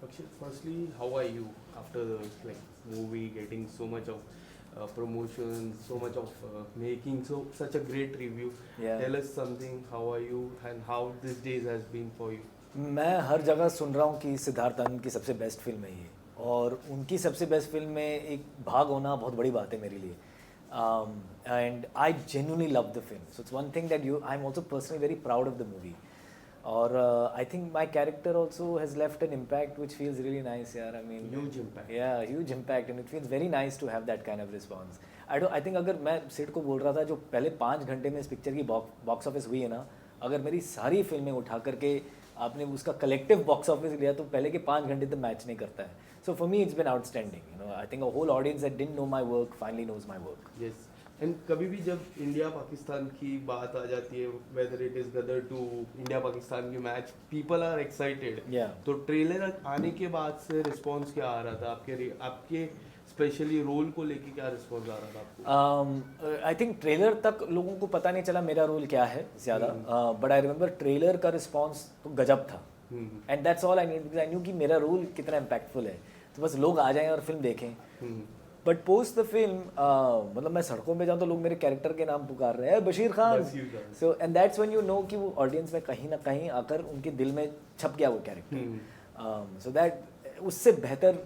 Akshay, firstly, how are you after the movie getting so much of promotion, so much of making such a great review? Yeah. Tell us something. How are you and how this days has been for you? मैं हर जगह सुन रहा हूँ कि सिद्धार्थ आनंद की सबसे best film है ये, और उनकी सबसे बेस्ट फिल्म में एक भाग होना बहुत बड़ी बात है मेरे लिए. And I genuinely love the film, so it's one thing that you I am also personally very proud of the movie. और I think my character also has left an impact which feels really nice यार. I mean Huge impact. Yeah huge impact and it feels very nice to have that kind of response. I think अगर मैं सिड को बोल रहा था जो पहले 5 घंटे में इस पिक्चर की बॉक्स ऑफिस हुई है ना, अगर मेरी सारी फिल्में उठा करके आपने उसका कलेक्टिव बॉक्स ऑफिस लिया तो पहले के 5 घंटे तो मैच नहीं करता है. So for me it's been outstanding. You know, I think a whole audience that didn't know my work finally knows my work. Yes. And कभी भी जब इंडिया पाकिस्तान की बात आ जाती है, whether it is Gadar two India Pakistan की match, people are excited. Yeah. तो ट्रेलर आने के बाद से रिस्पॉन्स क्या आ रहा था आपके स्पेशली रोल को लेके? क्या रिस्पॉन्स आ रहा था आपको? आई थिंक ट्रेलर तक लोगों को पता नहीं चला मेरा रोल क्या है ज़्यादा, बट आई रिमेंबर ट्रेलर का रिस्पॉन्स तो गजब था. And that's all I need, because I knew कि मेरा रोल कितना इम्पैक्टफुल है. तो बस लोग आ जाएं और फिल्म देखें. बट पोस्ट द फिल्म मतलब मैं सड़कों पे जाऊँ तो लोग मेरे कैरेक्टर के नाम पुकार रहे हैं, Bashir Khan. Bashir Khan. So and that's when you know कि वो ऑडियंस में कहीं ना कहीं आकर उनके दिल में छप गया वो कैरेक्टर. सो दैट उससे बेहतर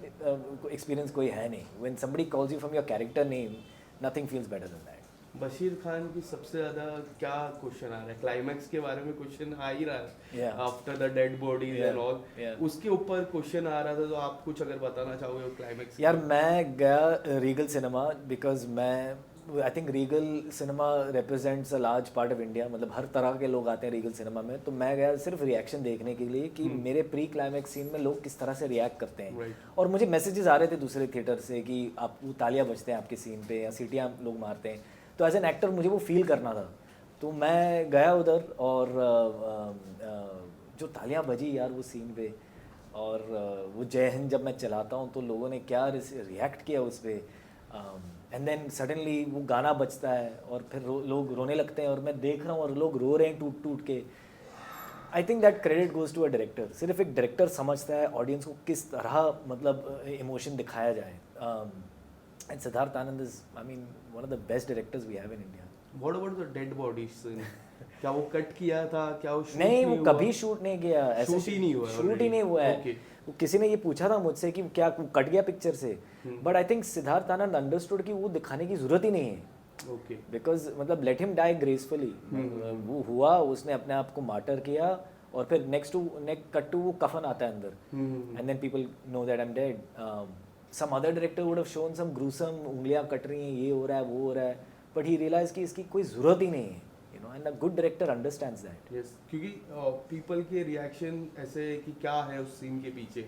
एक्सपीरियंस कोई है नहीं. When somebody calls you from your character name, nothing feels better than that. Bashir Khan की सबसे ज्यादा क्या क्वेश्चन आ रहा है? क्लाइमैक्स के बारे में क्वेश्चन आ ही रहा है, Yeah. After the dead bodies Yeah. And all. Yeah. उसके ऊपर क्वेश्चन आ रहा था, तो आप कुछ अगर बताना चाहोगे क्लाइमैक्स? यार मैं गया रीगल सिनेमा बिकॉज मैं I think Regal cinema represents a large part of India. मतलब हर तरह के लोग आते हैं रीगल सिनेमा में. तो मैं गया सिर्फ रिएक्शन देखने के लिए कि मेरे प्री क्लाइमैक्स सीन में लोग किस तरह से रिएक्ट करते हैं. Right. और मुझे मैसेजेस आ रहे थे दूसरे थिएटर से कि आप वो तालियां बजते हैं आपके सीन पे या सीटियां लोग मारते हैं. तो एज एन एक्टर मुझे वो फील करना था. तो मैं गया उधर और जो तालियां बजी यार वो सीन पे, और वो जय हिंद जब मैं चलाता हूँ तो लोगों ने क्या रिएक्ट किया उस पर. एंड देन सडनली वो गाना बजता है और फिर लोग रोने लगते हैं और मैं देख रहा हूँ और लोग रो रहे हैं टूट टूट के. I think that credit goes to a director. सिर्फ एक डायरेक्टर समझता है ऑडियंस को किस तरह मतलब इमोशन दिखाया जाए. And Siddharth Anand is I mean one of the best directors we have in India. What about the dead bodies? क्या वो कट किया था? क्या वो shoot नहीं, वो हुआ? कभी शूट नहीं किया. ऐसे Shoot ही नहीं हुआ है शूट ही already. नहीं हुआ है. Okay. वो किसी ने ये पूछा था मुझसे कि क्या वो कट गया पिक्चर से, but I think Siddharth Anand understood कि वो दिखाने की जरूरत ही नहीं है. ओके. बिकॉज मतलब लेट हिम डाई ग्रेसफुली. वो हुआ, उसने अपने आप को मार्टर किया और फिर नेक्स्ट कट टू वो कफन आता है अंदर and then people know that I am dead. Some other director would have shown some gruesome, उंगलियां कट रही हैं, ये हो रहा है वो हो रहा है, बट ही रियलाइज कि इसकी कोई ज़रूरत ही नहीं है. You know, and a good director understands that. Yes, क्योंकि पीपल के रिएक्शन ऐसे है कि क्या है उस सीन के पीछे.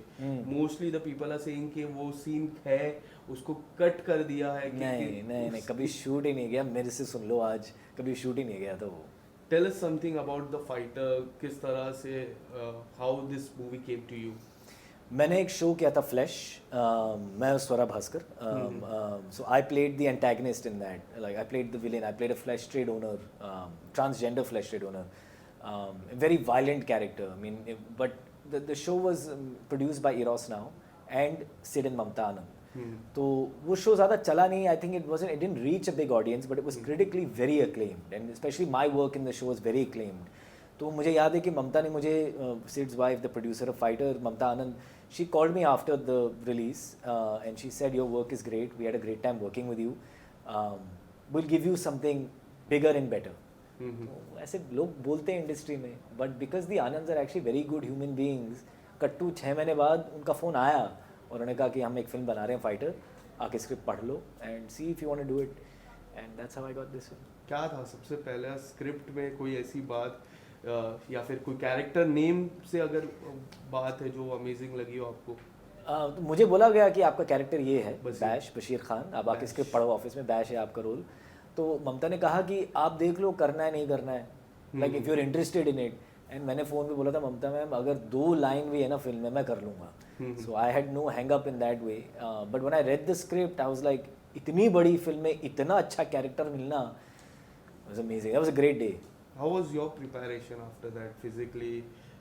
Mostly the people are saying कि वो सीन है, उसको कट कर दिया है. नहीं, कभी शूट ही नहीं गया. मेरे से सुन लो, आज कभी शूट ही नहीं गया था वो. Tell us something about the Fighter. किस तरह से how this movie came to you? मैंने एक शो किया था फ्लैश, मैं Swara Bhasker. So I played the antagonist in that. Like I played the villain. I played a flesh trade owner, transgender flesh trade owner. Very violent character. I mean, but the show was produced by Eros Now and Sid and Mamta Anand. तो वो show ज़्यादा चला नहीं. I think it didn't reach a big audience, but it was critically very acclaimed and specially my work in the show was very acclaimed. तो मुझे याद है कि ममता ने मुझे, Sid's wife, the producer of Fighter, Mamta Anand, she called me after the release and she said your work is great, we had a great time working with you, we'll give you something bigger and better. तो ऐसे लोग बोलते हैं industry में, but because the Anands are actually very good human beings, कट्टू 6 महीने बाद उनका फ़ोन आया और उन्होंने कहा कि हम एक फिल्म बना रहे हैं फाइटर, आके स्क्रिप्ट पढ़ लो and see if you want to do it, and that's how I got this film. क्या था सबसे पहले स्क्रिप्ट में कोई ऐसी बात या फिर कोई कैरेक्टर नेम से अगर बात है जो अमेजिंग लगी हो आपको? तो मुझे बोला गया कि आपका कैरेक्टर ये है, बशीर. बशीर खान. आप आके बैश. स्क्रिप्ट पढ़ो ऑफिस में, बैश है आपका रोल. तो ममता ने कहा कि आप देख लो करना है नहीं करना है, like if you are interested in it. And मैंने फ़ोन पे बोला था, ममता मैम अगर 2 लाइन भी है ना फिल्म में मैं कर लूँगा. So I had no hang up in that way. But when I read the script I was like, इतनी बड़ी फिल्म में इतना अच्छा कैरेक्टर मिलना was amazing. That was a great day. How was your preparation after that physically?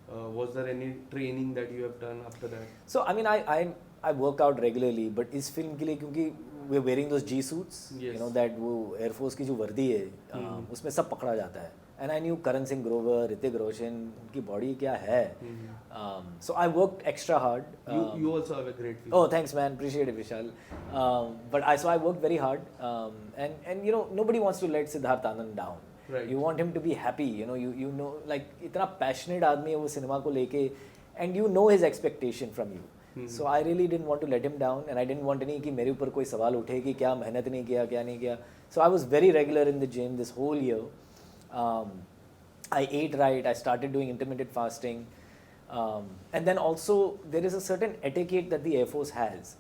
Was there any training that you have done after that? So I mean, I work out regularly, but इस film के लिए क्योंकि we're wearing those G suits, you Yes. know that वो Air Force की जो वर्दी है उसमें सब पकड़ा जाता है. And I knew Karan Singh Grover, Hrithik Roshan, उनकी बॉडी क्या है. So I worked extra hard. You also have a great figure. Oh, thanks, man. Appreciate it, Vishal. So I worked very hard, and you know nobody wants to let Siddharth Anand down. Right. You want him to be happy. You know like इतना passionate आदमी है वो cinema को लेके, and you know his expectation from you. So I really didn't want to let him down, and I didn't want any कि मेरे ऊपर कोई सवाल उठे कि क्या मेहनत नहीं किया क्या नहीं किया. So I was very regular in the gym this whole year. I ate right. I started doing intermittent fasting. And then also there is a certain etiquette that the Air Force has,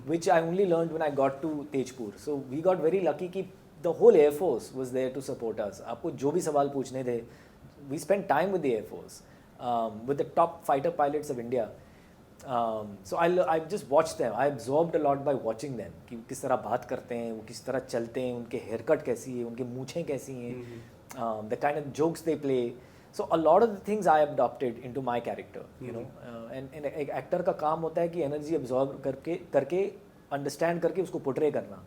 which I only learned when I got to Tejpur. So we got very lucky कि the whole Air Force was there to support us. आपको जो भी सवाल पूछने थे, we spent time with the Air Force, with the top fighter pilots of India. So I just watched them. I absorbed a lot by watching them कि किस तरह बात करते हैं, वो किस तरह चलते हैं, उनके हेयर कट कैसी है, उनके मूँछें कैसी हैं, the kind of jokes they play. So a lot of the things I adopted into my character, you know. And एक एक्टर का काम होता है कि एनर्जी अब्जॉर्ब करके अंडरस्टैंड करके उसको पोर्ट्रे करना.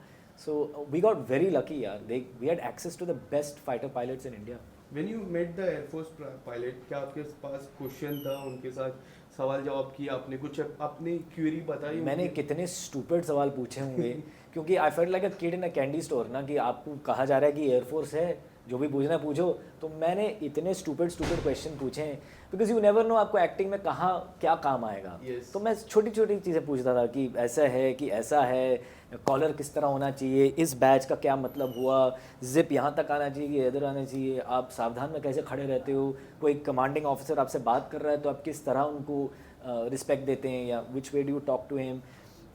So we got very lucky, यार. We had access to the best fighter pilots in India. When you met the Air Force pilot, क्या आपके पास क्वेश्चन था उनके साथ, सवाल जवाब किया आपने, कुछ अपनी क्वेरी बताई? मैंने कितने स्टूपिड सवाल पूछे होंगे क्योंकि I felt like a kid in a candy store ना कि आपको कहा जा रहा है कि एयरफोर्स है, जो भी पूछना है पूछो. तो मैंने इतने स्टूपिड क्वेश्चन पूछे हैं बिकॉज यू नेवर नो आपको एक्टिंग में कहाँ क्या काम आएगा. Yes. तो मैं छोटी छोटी चीज़ें पूछता था कि ऐसा है कि ऐसा है, कॉलर किस तरह होना चाहिए, इस बैच का क्या मतलब हुआ, जिप यहाँ तक आना चाहिए कि इधर आना चाहिए, आप सावधान में कैसे खड़े रहते हो, कोई कमांडिंग ऑफिसर आपसे बात कर रहा है तो आप किस तरह उनको रिस्पेक्ट देते हैं, yeah which way do you talk to him.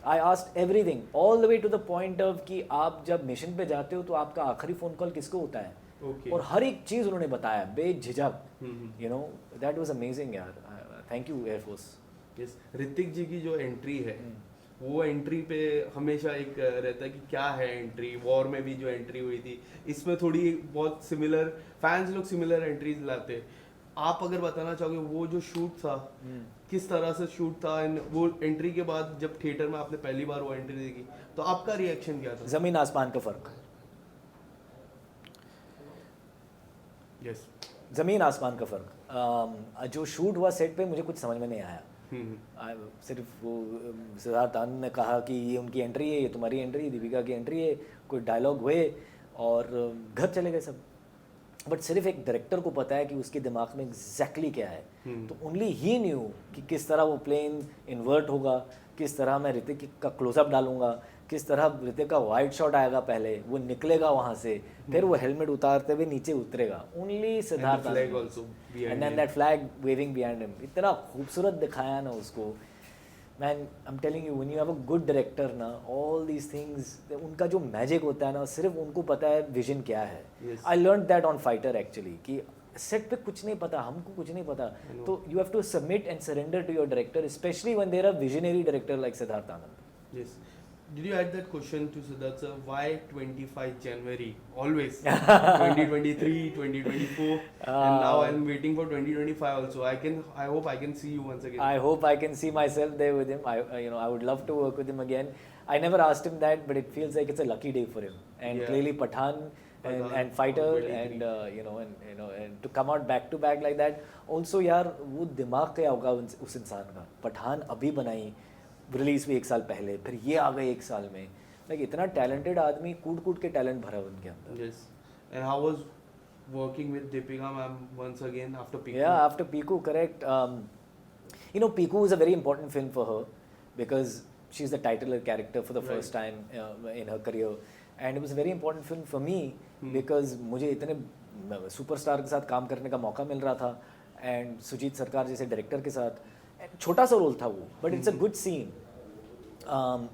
I asked everything all the way to the point of कि आप जब मिशन पे जाते हो तो आपका आखिरी फ़ोन कॉल किसको होता है. Okay. और हर एक चीज़ उन्होंने बताया बेझिझक. You know that was amazing यार. Thank you Air Force. Yes, Hrithik ji की जो एंट्री है वो एंट्री पे हमेशा एक रहता है कि क्या है एंट्री. वॉर में भी जो एंट्री हुई थी, इसमें थोड़ी बहुत सिमिलर, फैंस लोग सिमिलर एंट्रीज लाते हैं. आप अगर बताना चाहोगे वो जो शूट था किस तरह से शूट था, एंड वो एंट्री के बाद जब थिएटर में आपने पहली बार वो एंट्री देखी तो आपका रिएक्शन क्या था? ज़मीन आसमान का फ़र्क. यस. ज़मीन आसमान का फ़र्क. जो शूट हुआ सेट पे मुझे कुछ समझ में नहीं आया. सिर्फ वो सिद्धार्थ आनंद ने कहा कि ये उनकी एंट्री है, ये तुम्हारी एंट्री है, दीपिका की एंट्री है, कोई डायलॉग हुए और घर चले गए सब. बट सिर्फ एक डायरेक्टर को पता है कि उसके दिमाग में एग्जैक्टली क्या है. तो ओनली ही न्यू कि किस तरह वो प्लेन इन्वर्ट होगा, किस तरह मैं ऋतिक का क्लोजअप डालूंगा, किस तरह ऋतिक का वाइड शॉट आएगा, पहले वो निकलेगा वहाँ से, फिर वो हेलमेट उतारते हुए नीचे उतरेगा. Only Siddharth and then that flag waving behind him. इतना खूबसूरत दिखाया ना उसको. Man I am telling you, when you have a good director ना, ऑल दीज थिंग्स, उनका जो मैजिक होता है ना, सिर्फ उनको पता है विजन क्या है. I learn that on Fighter actually कि सेट पे कुछ नहीं पता, हमको कुछ नहीं पता. तो you have to submit and surrender to your director, specially when there are visionary director like Siddharth Anand. Yes. Did you add that question to Siddharth sir? Why 25 January? Always. 2023, 2024. And now I'm waiting for 2025 also. I hope I can see you once again. I hope I can see myself there with him. I would love to work with him again. I never asked him that, but it feels like it's a lucky day for him. And Yeah. clearly Pathan and Fighter, and and to come out back to back like that. Also यार वो दिमाग क्या होगा उस इंसान का. पठान अभी बनाई, रिलीज हुई 1 साल पहले, फिर ये आ गए 1 साल में. लाइक इतना टैलेंटेड आदमी, कूट के टैलेंट भरा उनके अंदर. Yes. And how was working with Deepika ma'am once again after Piku? Yeah, after Piku, correct. Piku is a very important film for her because she's the titular character for the first time in her career, and it was a very important film for me because मुझे इतने superstar के साथ काम करने का मौका मिल रहा था, एंड सुजीत सरकार जैसे डायरेक्टर के साथ. छोटा सा रोल था वो, but it's a good scene,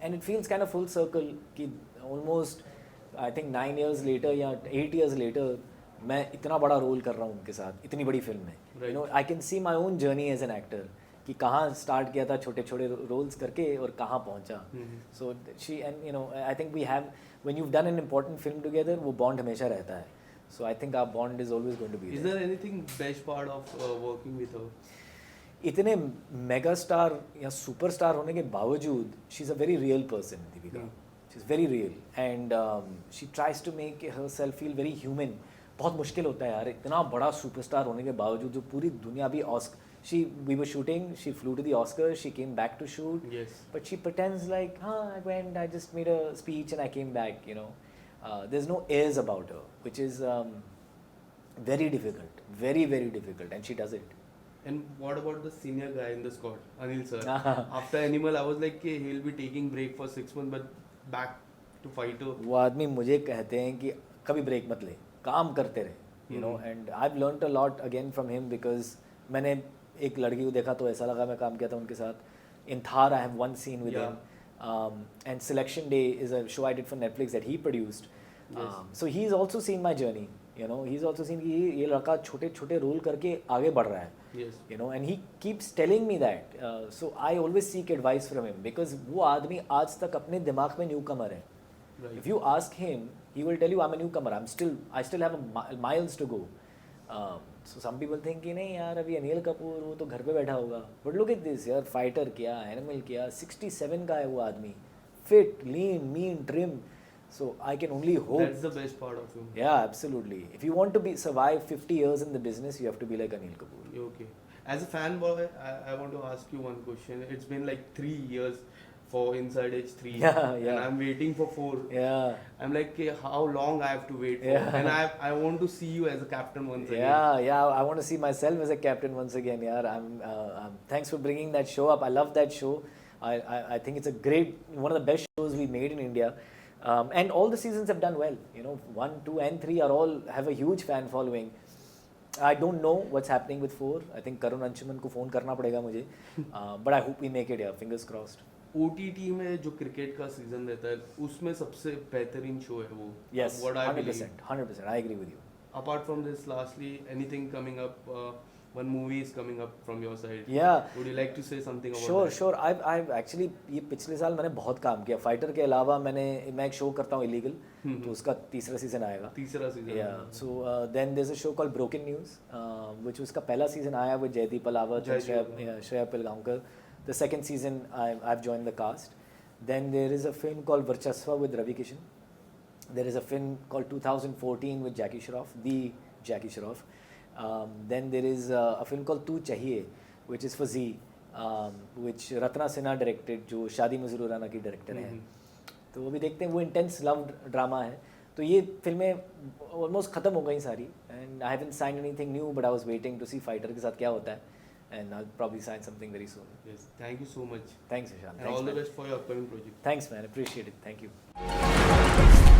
and it feels kind of full circle कि almost I think 9 years later या 8 years लेटर मैं इतना बड़ा रोल कर रहा हूँ उनके साथ, इतनी बड़ी फिल्म में. You know I can see my own journey as an actor कि कहाँ स्टार्ट किया था छोटे छोटे रोल्स करके और कहाँ पहुँचा. So she and I think we have, when you have done an important film together, वो बॉन्ड हमेशा रहता है. So I think our bond is always going to be. Is there anything best part of working with her? इतने mega star या superstar होने के बावजूद she is a very real person Deepika. She is very real and she tries to make herself feel very human. बहुत मुश्किल होता है यार इतना बड़ा सुपरस्टार होने के बावजूद जो पूरी दुनिया भी we were shooting, she flew to the Oscars, she came back to shoot, Yes. but she pretends like, I went, I just made a speech and I came back, you know. There's no airs about her, which is very difficult, very, very difficult, and she does it. And what about the senior guy in the squad, Anil sir? After Animal, I was like, okay, he'll be taking break for 6 months, but back to fighter. वो आदमी मुझे कहते हैं कि कभी break मत ले, काम करते रहे, you know. And I've learnt a lot again from him because मैंने एक लड़की को देखा तो ऐसा लगा मैं काम किया था उनके साथ. In Thar, I have one scene with him. And Selection Day is a show I did for Netflix that he produced. Yes. So he's also seen my journey. You know, he's also seen कि ये लड़का छोटे छोटे role करके आगे बढ़ रहा है. Yes. You know, and he keeps telling me that. So I always seek advice from him because वो आदमी आज तक अपने दिमाग में newcomer है. Right. If you ask him, he will tell you I'm a newcomer. I still have miles to go. So some people think कि नहीं यार अभी अनिल कपूर वो तो घर पे बैठा होगा. But look at this यार, फाइटर किया, एनिमल किया, 67 का है वो आदमी, fit, lean, mean, trim. So I can only hope. That's the best part of him. Yeah, absolutely. If you want to survive 50 years in the business, you have to be like Anil Kapoor. Okay. As a fanboy, I want to ask you one question. It's been like 3 years for Inside Edge 3. Yeah. And I'm waiting for 4. Yeah. I'm like, okay, how long I have to wait for? Yeah. And I want to see you as a captain once again. Yeah. I want to see myself as a captain once again. Yeah. Thanks for bringing that show up. I love that show. I think it's one of the best shows we made in India. And all the seasons have done well. You know, 1, 2, and 3 have a huge fan following. I don't know what's happening with 4. I think Karun Anshuman को phone करना पड़ेगा मुझे. But I hope we make it. Yeah, fingers crossed. OTT में जो cricket का season रहता है उसमें सबसे बेहतरीन शो है वो. Yes, What I believe. 100%. I agree with you. Apart from this, lastly, anything coming up? One movie is coming up from your side. Yeah. Would you like to say something about that? Sure. I've actually ये पिछले साल मैंने बहुत काम किया. Fighter के अलावा मैं एक शो करता हूँ इलीगल, तो उसका तीसरा सीजन आएगा. तीसरा season. Yeah. So then there's a show called Broken News, which उसका पहला सीजन आया with Jaideep Alawat and Shreya Pilgaonkar. The second season I've joined the cast. Then there is a film called Varchasva with Ravi Kishan. There is a film called 2014 with Jackie Shroff, the Jackie Shroff. Then there is a film called Tu Chahiye, which is for Z, which Ratna Sinha directed, जो शादी मजरूर राना की director हैं. तो वो भी देखते हैं. वो इंटेंस लव ड्रामा है. तो ये फिल्में ऑलमोस्ट ख़त्म हो गई सारी. And I haven't signed anything new, but I was waiting to see fighter के साथ क्या होता है. And I'll probably sign something very soon. Yes. Thank you so much. Thanks, Vishal. And all the best for your upcoming project. Thanks, man. Appreciate it. Thank you.